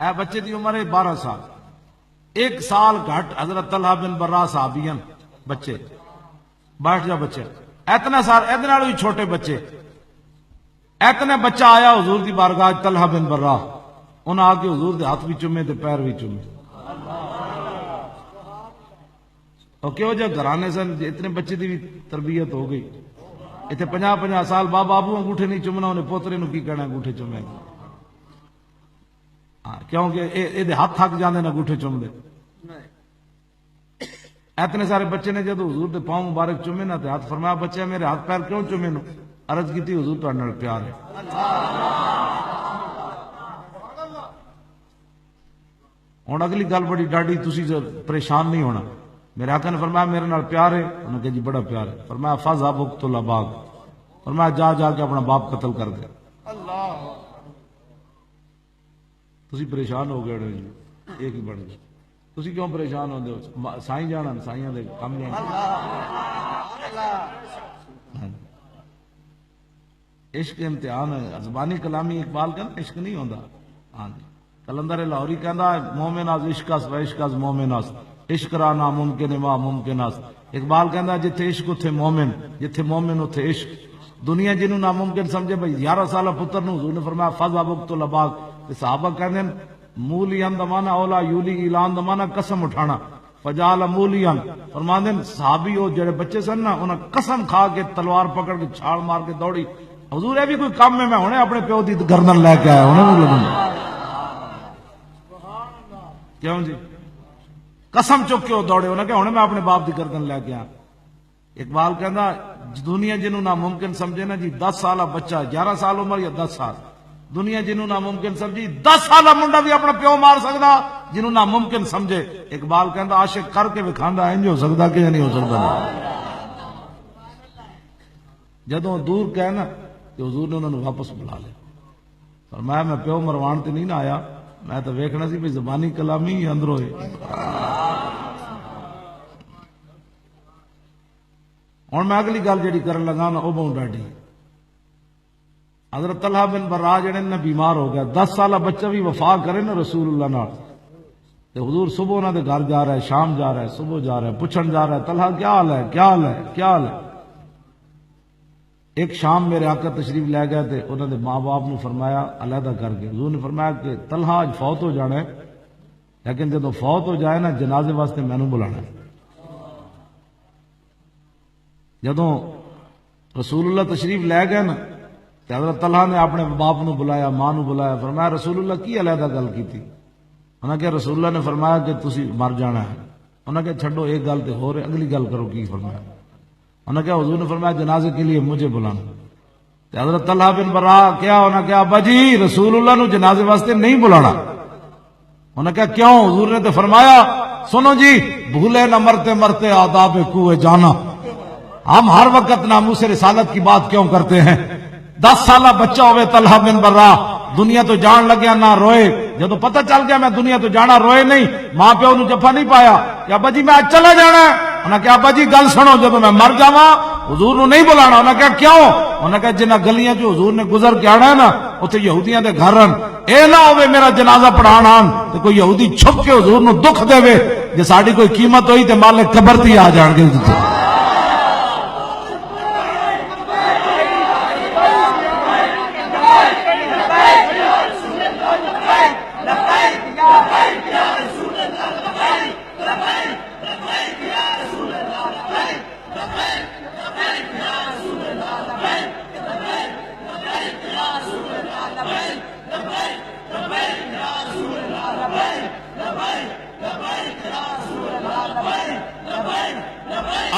اے بچے دی عمر ہے 12 سال، 1 سال گھٹ حضرت طلحہ بن برا صحابین بچے، بیٹھ جا بچے، اتنا سال ادھر بھی چھوٹے بچے، اتنے بچہ آیا حضور دی بارگاہ طلحہ بن برا، انہاں آ کے حضور دے ہاتھ بھی چومے تے پیر بھی چومے۔ اور کیوں جا گھرانے سن اتنے بچے دی بھی تربیت ہو گئی، اتنے 50 سال بابا ابو انگوٹھے نہیں چومنا، انہیں پوترے نو کی کہنا انگوٹھے چومے، کیونکہ یہ ہاتھ تھک جاندے نا انگوٹھے چوم دے۔ اتنے سارے بچے نے جدو حضور دے پاؤں مبارک چومے نا تے ہاتھ فرمایا بچے میرے ہاتھ پیر کیوں چومے نو؟ عرض کی تھی حضور تہاڈے نال پیار ہے۔ ہن اگلی گل بڑی ڈاڈی، تسی پریشان نہیں ہونا۔ میرے آقا نے فرمایا میرے نال پیار ہے؟ انہوں نے کہا جی بڑا پیار ہے۔ فرمایا فذهب اقتل اباک، فرمایا جا کے اپنا باپ قتل کر دے۔ تسی پریشان ہو گئے جی، ایک ہی بن گئے۔ تسی کیوں پریشان ہوندے ہو؟ سائیں جانا سائیاں دے کم جانا۔ عشق امتحان ہے، زبانی کلامی اقبال کہنا عشق نہیں ہوندا۔ ہاں جی، کلندر لاہوری کہندا مومن از عشق اس و عشق از مومن اس، عشق را ناممکن ما ممکن اس۔ اقبال کہندا جتھے عشق اتھے مومن، جتھے مومن اتھے عشق۔ دنیا جنوں ناممکن سمجھے بھائی 11 سالہ پتر نو حضور نے فرمایا فذهب اقتل اباک، تے صحابہ کہندے مولیان دمانا اولا یولی اعلان دمانا قسم اٹھانا، فجال مولیان فرماندے صحابی وہ جڑے بچے سن نا انہاں قسم کھا کے تلوار پکڑ کے چھال مار کے دوڑی، حضور اے بھی کوئی کام میں ہونے اپنے پیو دی گردن لے کے آیا انہوں نے کیوں جی قسم چک کے وہ دوڑے، انہوں نے کہا ہونے میں اپنے باپ دی گردن لے کے آیا۔ اقبال کہندا دنیا جنوں ناممکن سمجھے نا جی 10 سالہ بچہ 11 سال عمر یا 10 سال، دنیا جنوں ناممکن سمجھی 10 سالہ منڈا بھی اپنا پیو مار سکدا، جنوں ناممکن سمجھے۔ اقبال کہندا عاشق کر کے وکھاندا انج ہو سکدا کہ نہیں ہو سکدا۔ جدوں دور کہے نا کہ حضور نے انہوں نے واپس بلا لیا، فرمایا میں پیو مروان تے نہیں نہ آیا، میں تو ویکھنا سی بھی زبانی کلامی اندروں ہے۔ ہن میں اگلی گل جڑی کرن لگا نا او بہت ڈاڈی، حضرت طلحہ بن برا جڑے نا بیمار ہو گیا، 10 سالہ بچہ بھی وفا کرے نا رسول اللہ نال تے حضور صبح انہاں دے گھر جا رہا ہے، شام جا رہا ہے، صبح جا رہا ہے، پوچھن جا رہا ہے طلحہ کیا حال ہے کیا حال ہے کیا حال ہے۔ ایک شام میرے آقا تشریف لے گئے تھے، انہوں نے ماں باپ نے فرمایا علیحدہ کر کے، حضور نے فرمایا کہ طلحہ آج فوت ہو جانا ہے، لیکن جب فوت ہو جائے نا جنازے واسطے میں نے بلانا ہے۔ جدوں رسول اللہ تشریف لے گئے نا تو حضرت طلحہ نے اپنے باپ نو بلایا، ماں نو بلایا، فرمایا رسول اللہ کی علیحدہ گل کی تھی؟ انہوں نے کہا رسول اللہ نے فرمایا کہ تسی مر جانا ہے۔ انہوں نے کہا چھڈو ایک گل تے ہو رہے اگلی گل کرو کی فرمایا۔ انہوں نے کہا حضور نے فرمایا جنازے کے لیے مجھے بلانا۔ تو حضرت طلحہ بن برا کیا انہوں نے کہا ابا جی رسول اللہ نو جنازے واسطے نہیں بلانا۔ انہوں نے کہا کیوں؟ حضور نے تو فرمایا سنو جی بھولے نہ مرتے مرتے آداب کوئے جانا، ہم ہر وقت ناموس رسالت کی بات کیوں کرتے ہیں؟ 10 سالہ بچہ ہوئے طلحہ بن برا، دنیا تو جان لگیا نہ روئے، جدو پتہ چل گیا میں دنیا تو جانا روئے نہیں، ماں پیو نو جفا نہیں پایا کہ ابا جی میں آج چلا جانا ہے۔ انہوں نے کہا ابا جی گل سنو جب میں مر جاواں حضور نو نہیں بلانا۔ انہوں نے کہا کیوں؟ انہوں نے کہا جنہ گلیاں جو حضور نے گزر کے آنا ہے نا اتنے یہودیاں دے گھر رن، اے نہ ہوئے میرا جنازہ پڑھان آن تو کوئی یہودی چھپ کے حضور نو دکھ دے وے جے ساڈی کوئی قیمت ہوئی تے مالک قبر تے آ جان گے۔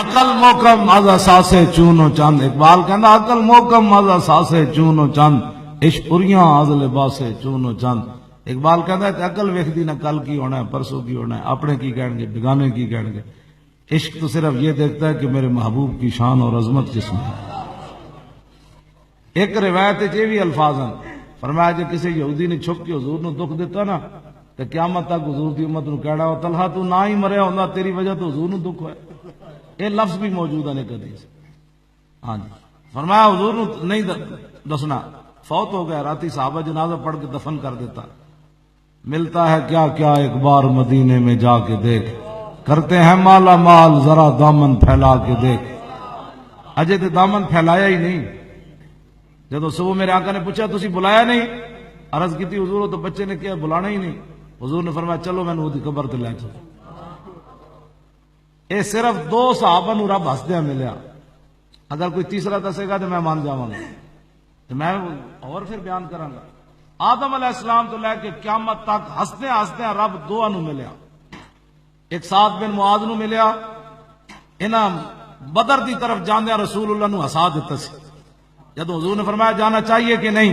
عقل موکم از اساسے چون و چند، اقبال کہندا عقل موکم از اساسے چون و چند، عشق پریاں از لباسے چون و چند۔ اقبال کہندا ہے عقل ویکھدی نہ کل کی ہونا ہے پرسوں کی ہونا ہے، اپنے کی کہن گے بیگانے کی کہن گے، عشق تو صرف یہ دیکھتا ہے کہ میرے محبوب کی شان اور عظمت کس میں ہے۔ ایک روایت یہ بھی الفاظ ہیں، فرمایا جب کسی یہودی نے چھپ کے حضور نو دکھ دیتا نا تو قیامت تک حضور کی امت نو کہنا ہو طلحہ تو نہ ہی مریا ہوندا تیری وجہ تو حضور نو دکھ ہوئے۔ یہ لفظ بھی موجود ہے ایک حدیث۔ ہاں جی فرمایا حضور نو نہیں دسنا، فوت ہو گیا، راتی صحابہ جنازہ پڑھ کے دفن کر دیتا، ملتا ہے کیا کیا ایک بار مدینے میں جا کے دیکھ، کرتے ہیں مالا مال ذرا دامن پھیلا کے دیکھ۔ اجے تے دامن پھیلایا ہی نہیں۔ جدو صبح میرے آقا نے پوچھا تسی بلایا نہیں، عرض کی تھی حضور تو بچے نے کیا بلانا ہی نہیں۔ حضور نے فرمایا چلو میں نے وہ قبر تے لے چلو۔ اے صرف دو صحابہ نو رب ہسدیا ملیا، اگر کوئی تیسرا دسے گا تو میں مان جاواں گا، تو میں اور پھر بیان کراں گا۔ آدم علیہ السلام تو لے کے قیامت تک ہستے ہستے رب دو نو ملیا۔ ایک سعد بن معاذ نو ملیا، انہاں بدر دی طرف جاندیا رسول اللہ نو ہسا دیتا سی۔ جدو حضور نے فرمایا جانا چاہیے کہ نہیں،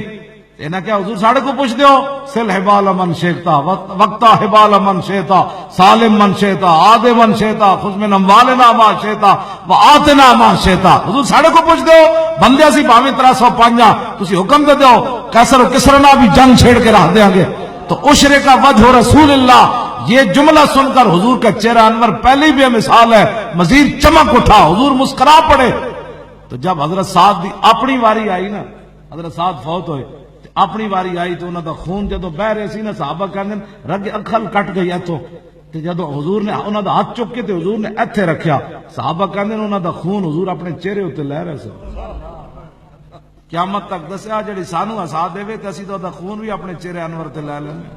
انہاں کیا حضور ساڑھے کو پوچھ دیو، سل حبال من شیختا وقتا حبال من شیختا سالم من شیختا آدے من شیختا خذ من اموالنا ما شیختا وآتنا ما شیختا۔ حضور ساڑھے کو پوچھ دیو، بندے سی باویں 305 تسی حکم دے دیو قیصر و کسرا بھی جنگ چھیڑ کے رہ دیں گے۔ تو عشرے کا وجہ رسول اللہ، یہ جملہ سن کر حضور کا چہرہ انور پہلی بھی مثال ہے، مزید چمک اٹھا، حضور مسکرا پڑے۔ تو جب حضرت سعد دی اپنی واری آئی نا، حضرت سعد فوت ہوئے، اپنی واری آئی تو انہوں دا خون جدو بہ رہے سی نا، صحابہ کہندے رگ اکھل کٹ گئی ایتھوں، تے جدو حضور نے انہوں دا ہاتھ چک کے تے حضور نے ایتھے رکھیا، صحابہ کہندے انہوں دا خون حضور اپنے چہرے تے لے رہے سے۔ قیامت تک دسیا جڑی سانو ہسا دے تے اسی تو دا خون بھی اپنے چہرے انور تے لے لینے۔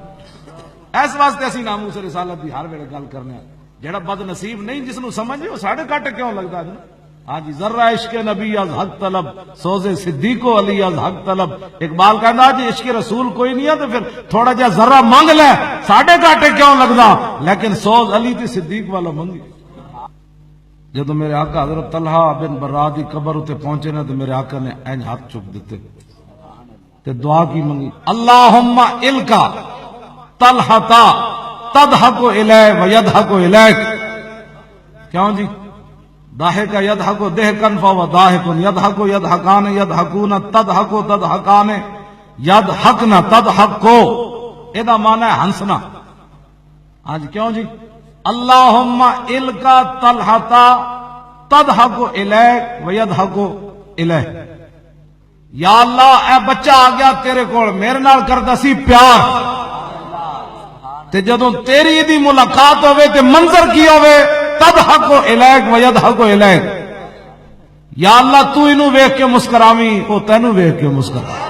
اس واسطے اسی ناموس رسالت دی ہر ویلے گل کرنے، جڑا بد نصیب نہیں جس نو سمجھے وہ ساڑھے کٹ کیوں لگتا ہے؟ ہاں جی، ذرہ عشق نبی از حق طلب سوز صدیق و علی از حق طلب۔ اقبال کہنا جی عشق رسول کوئی نہیں ہے تو پھر تھوڑا جا ذرہ مانگ لے، ساڑھے کاٹے کیوں لگتا، لیکن سوز علی تے صدیق والا منگی۔ جدو میرے آقا حضرت طلحہ بن برا دی قبر اتے پہنچے نا تو میرے آقا نے اینج ہاتھ چک دیتے تے دعا کی منگی، اللہم الکا طلحتا تضحک الیہ و یضحک الیک۔ کیوں جی؟ ضاحک یضحک ضحکا فہو ضاحک یضحک یضحکان یضحکون تضحک تضحکان یضحکن تضحکو، ادا معنی ہے ہنسنا۔ آج کیوں جی؟ اللہم الکا طلحتا تضحک الیک و یضحک الیہ۔ یا اللہ اے بچہ آ گیا تیرے کول میرے نال کردا سی پیار، تے جدوں تیری دی ملاقات ہوئے تے منظر کی ہوئے تضحک الیک و یضحک الیک۔ یا اللہ تو انہوں ویکھ کے مسکراویں، او تینوں ویکھ کے مسکراویں۔